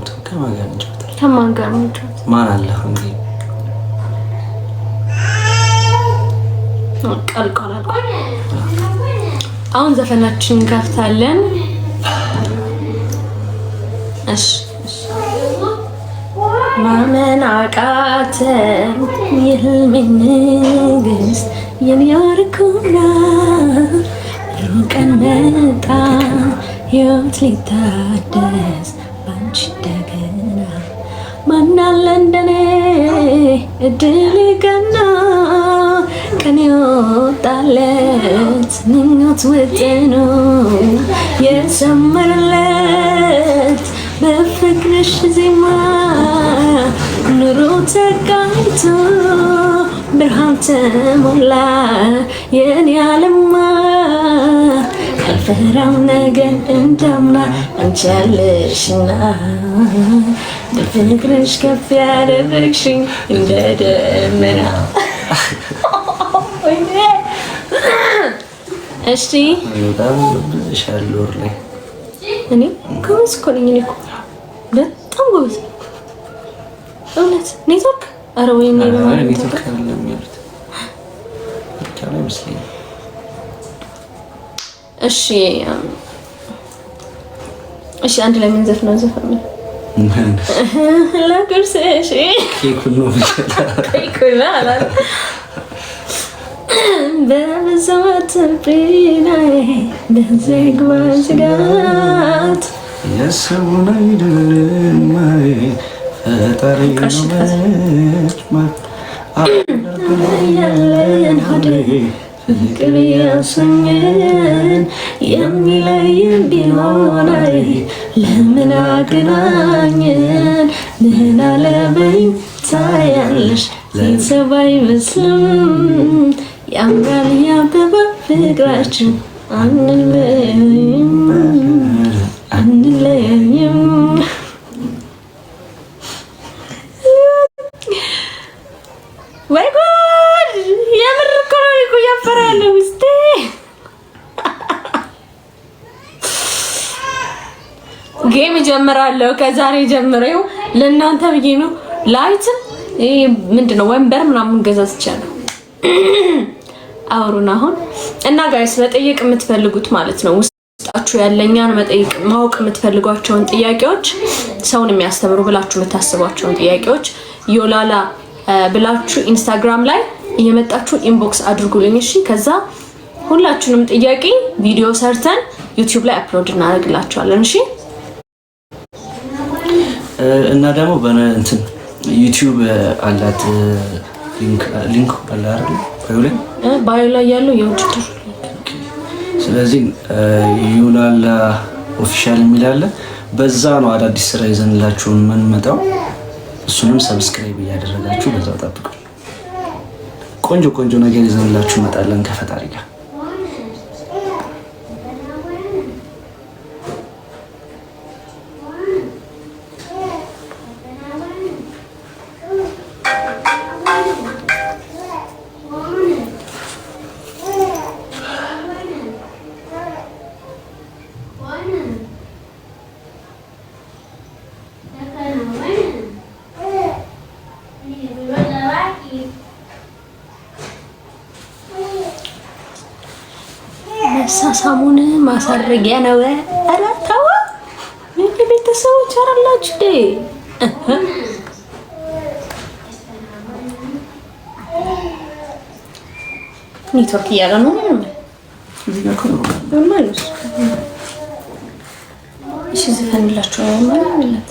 አንጫወትም። ከማን ጋር እንጫወታለን? ከማን ጋር እንጫወት? ማን አለ እንዴ? ቀልቀላል። አሁን ዘፈናችን እንከፍታለን። እሺ ማመን አቃተኝ የህልሜን ንግስት የሚያርኩና ሩቀን መጣ ሕይወት ሊታደስ ባንቺ እንደገና ማናለ እንደኔ እድል ገና ቀን የወጣለት ምኞት ውጥኑ የሰመረለት በፍቅርሽ ዜማ ኑሮ ተቃኝቶ ብርሃን ተሞላ የኔ ዓለማ አልፈራም ነገር እንዳምና አንቺ ያለሽና በፍቅርሽ ከፍ ያደረግሽኝ እንደ ደመና። እሺ በጣም ሻሎር ላይ እኔ ጎበዝ እኮ ነኝ። እኔ እኮ በጣም ጎበዝ እውነት። ኔትወርክ ኧረ ወይኔ ኔትወርክ አይደለም የሚሉት ካለ ይመስለኛል። እሺ እሺ አንድ ላይ ምን ዘፈን ነው? ዘፈን ነው ለቁርስሽ ኬኩን ነው ኬኩን አላል በብዛት ብናይ በዝግባ ዝጋት የሰውን አይደለም ማይ ፈጣሪ ነው መስማት ያለን ሆዴ ፍቅር ያሰኘን የሚለይን ቢሆን ለምን አገናኘን? ምን አለበኝ ታያለሽ ቤተሰብ አይመስልም ያምራል ያበባ ፍቅራችን አንለያይም አንለያይም። ወይ ጉድ! የምር እኮ ነው እኮ ያፈራል ውስጤ። ጌም ጀምራለሁ ከዛሬ ጀምሬው ለእናንተ ብዬ ነው። ላይትም ምንድነው ወንበር ምናምን ገዛዝቻለሁ። አውሩና አሁን እና ጋይስ መጠየቅ የምትፈልጉት ማለት ነው ውስጣችሁ ያለኛን መጠየቅ ማወቅ የምትፈልጓቸውን ጥያቄዎች ሰውን የሚያስተምሩ ብላችሁ የምታስቧቸውን ጥያቄዎች ዮላላ ብላችሁ ኢንስታግራም ላይ እየመጣችሁ ኢንቦክስ አድርጉልኝ። እሺ ከዛ ሁላችሁንም ጥያቄ ቪዲዮ ሰርተን ዩቲዩብ ላይ አፕሎድ እናደርግላችኋለን። እሺ እና ደግሞ በእንትን ዩቲዩብ አላት ሊንክ አለ አይደል? ባዮ ላይ ያለው የውድድር ስለዚህ ዮላላ ኦፊሻል የሚል አለ። በዛ ነው አዳዲስ ስራ ይዘንላችሁ የምንመጣው። እሱንም ሰብስክራይብ እያደረጋችሁ በዛው ጠብቁ። ቆንጆ ቆንጆ ነገር ይዘንላችሁ እንመጣለን ከፈጣሪ ጋር። ሳሙን ማሳረጊያ ነው። ኧረ ተው ቤተሰቦች አላችሁ ደ ኔትወርክ እያለ ነው ማለት እሺ ዘፈንላችሁ ማለት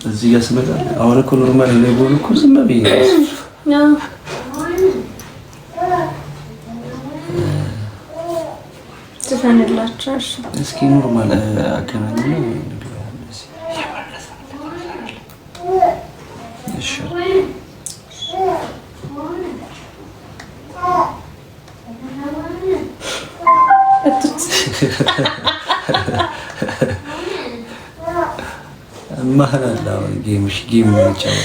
እዚህ ጋር ስመጣ አሁን እኮ ኖርማል ላይ ቦል እኮ ዝም ብዬ ነው ዘፈንላችሁ። እስኪ ኖርማል አገናኝ ነው ማህላላ ጌምሽ ጌም ነው ቻው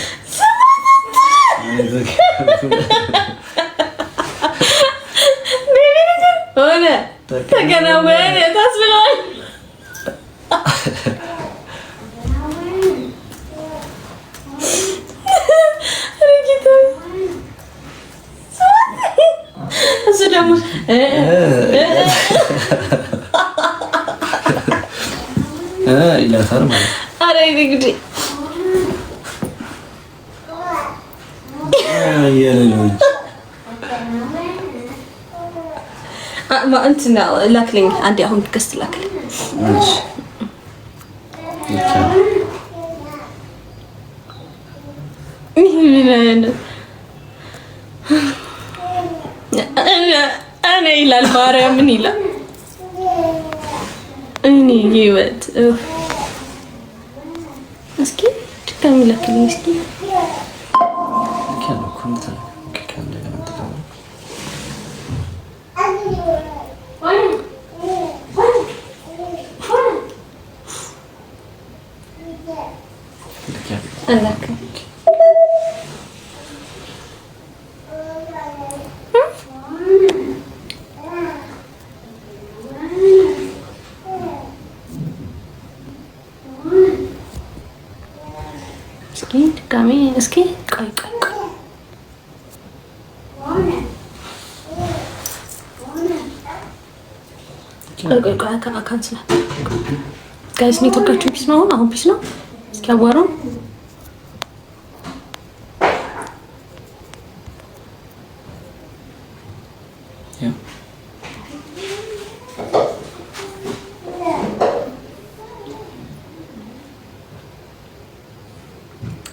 ሆነ ተከናወነ ታስብሏል። እሱ ደግሞ ይላታል ማለት አረ እንግዲህ እንትን ላክልኝ አንዴ አሁን ገስት ላክልኝ። እኔ ይላል ማርያምን ይላል። እኔ ህይወት እስኪ ድጋሚ ላክልኝ እስኪ እስኪ ድጋሚ እስኪ ቆይ ካንስላ ጋይስ ኔትወርካችሁ ፒስ ነው አሁን ፒስ ነው። እስኪ አዋሩ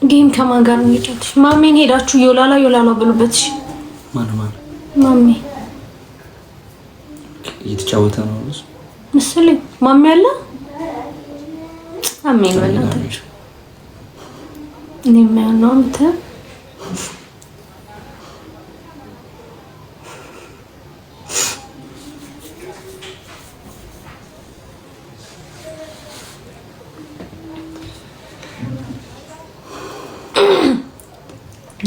ጌም ከማን ጋር ነው የጫትሽ? ማሜን ሄዳችሁ ዮላላ ብሉበት። እሺ ማን ማሜ እየተጫወተ ነው መሰለኝ። ማሜ አለ አሜን ወላሂ እኔ ማነው አንተ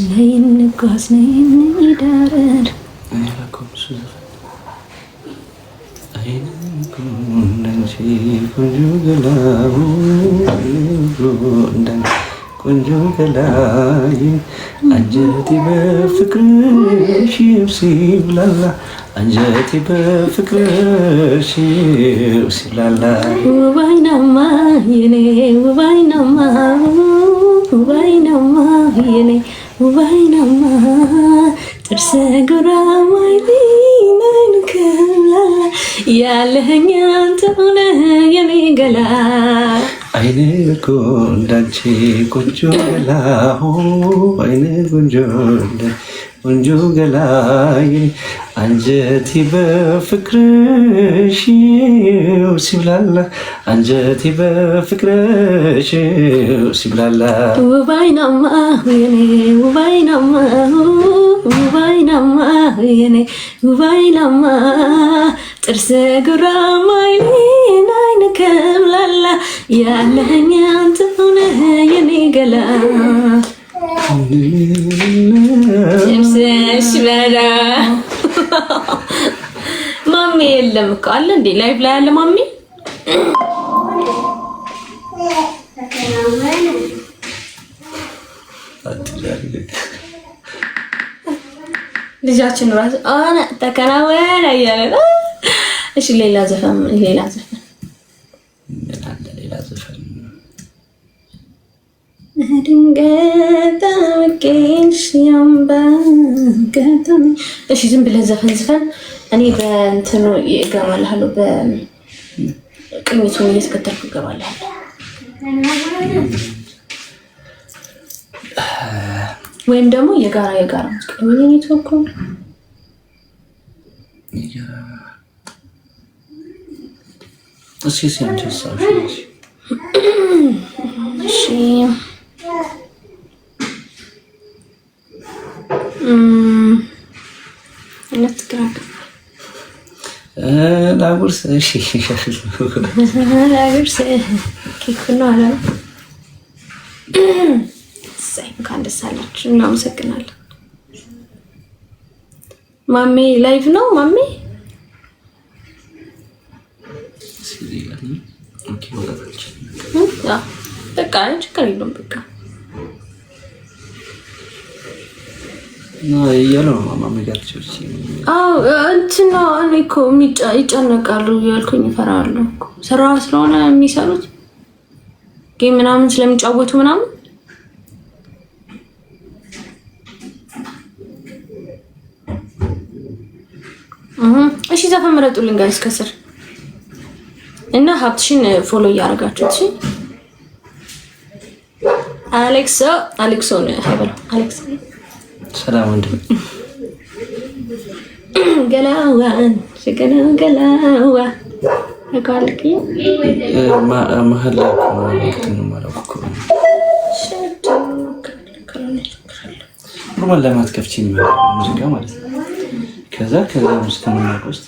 ነይን ንጓዝ ነይን ይዳረር ቆንጆ ገላይ አንጀቴ በፍቅርሽ ሲብላላ አንጀቴ በፍቅርሽ ሲብላላ ውባይናማ የኔ ውባይናማ ውባይናማ የኔ ውባይናማ ጥርሰ ጉራማይሌ ናንከላ ያለኸኝ አንተ ሆነ የኔ ገላ አይኔ እኮ እንዳንቺ ቆንጆ ገላ አይኔ ቆንጆ ገላ አንጀቴ በፍቅርሽ ሲብላላ አንጀቴ በፍቅርሽ ሲብላላ ውባይናማ የኔ ውባይናማ ውባይናማ የኔ ውባይናማ ጥርስ ጉራማይሌ ናይነ ከምላላ ያለኸኝ አንተ ሆነህ የኔ ገላ ማሜ የለም እኮ አለ እንዴ ላይቭ ላይ አለ ማሜ ልጃችን ራስ አና ተከናወነ እያለ እሺ ሌላ ዘፈን ድንገት አውቄሽ ያምባገተኝ እሺ ዝም ብለህ ዘፈን እኔ በእንትኑ እገባልሃለሁ በቅኝቱን እየተከተልኩ እገባልሃለሁ ወይም ደግሞ የጋራ ሙዚቃ ኔትወርክ እስኪ ሲንተሳሽ እሺ ነትክራክ ላጉርስ እሺ ላጉርስ ኬክ ነው አለ ሳይ እንኳን ደስ አላችሁ እናመሰግናለን ማሜ ላይቭ ነው ማሜ እዚህ ጋር ነው። ኦኬ ወጣች። በቃ ችግር የለውም። በቃ ነው ያለው ማማ ጋር ቸርች። እንትና እኔ እኮ ይጨነቃሉ ያልኩኝ እፈራለሁ እኮ ስራ ስለሆነ የሚሰሩት ጌም ምናምን ስለሚጫወቱ ምናምን እሺ ዘፈን ምረጡልኝ ጋይስ ከስር እና ሀብትሽን ፎሎ እያደረጋችሁት እሺ አሌክሶ ነው ያለው አሌክስ ሰላም ወንድም ገላዋን ገላዋ አቃልቂ መሀል እንትን ማለት እኮ ኖርማል ለማትከፍቺ ሙዚቃ ማለት ነው። ከዛ ውስጥ ከመናቆስ